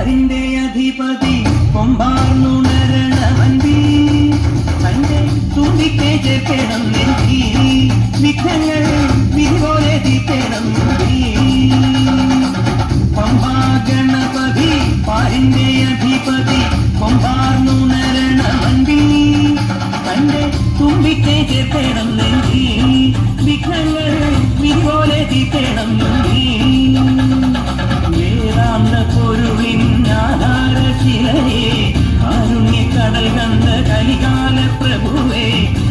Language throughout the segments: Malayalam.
പാരിന്റെ അധിപതി കൊമ്പാർന്നുണരണമന്തി തന്റെ തുമ്പിക്കെ ചേർക്കണം നെഞ്ചി വിഘ്നങ്ങൾ വിധിപോലെ തീർക്കണം പമ്പാഗണപതി പാരിന്റെ അധിപതി കൊമ്പാർന്നുണരണമന്തി തന്റെ തുമ്പിക്കെ ചേർക്കണം നെഞ്ചി വിഘ്നങ്ങൾ വിധിപോലെ തീർക്കണം പൊരുളിനാധാരശിലയെ കാരുണ്യക്കടൽ കണ്ട കലികാല പ്രഭുവേ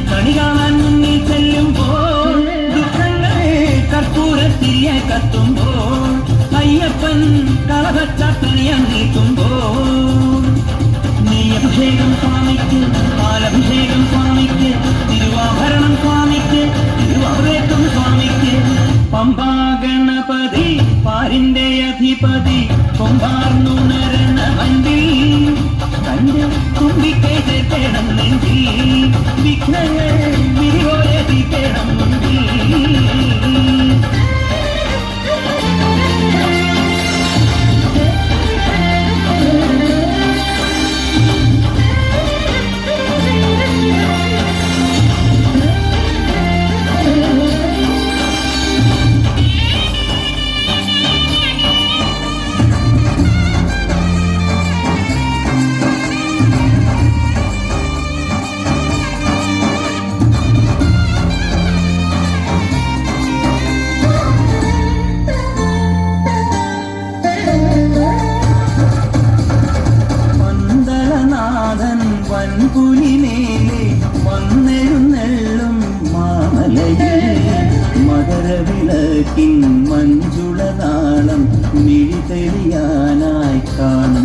കണി കാണാൻ മുന്നിൽ ചെല്ലുമ്പോൾ ദുഃഖങ്ങളെ കർപ്പൂരത്തിരിയ കത്തുമ്പോൾ അയ്യപ്പൻ കളഭച്ചാത്തണിയം നീക്കുമ്പോൾ നെയ്യഭിഷേകം സ്വാമിക്ക് പാലഭിഷേകം സ്വാമിക്ക് തിരുവാഭരണം സ്വാമിക്ക് തിരുവാഭരേത്തും സ്വാമിക്ക് പമ്പാഗണപതി പാരിന്റെ അധിപതി കൊമ്പാർന്നുണരണമന്തി തന്റെ തുമ്പിക്കൈ ചേർക്കണം നെഞ്ചി വിഘ്നങ്ങൾ വിധിപോലെ തീർക്കണം മുൻപി വൻപുലിമേലെ വന്നെഴുന്നള്ളും മാമലയിൽ മകരവിളക്കിൻ മഞ്ജുളനാളം മിഴി തെളിയാനായി കാണും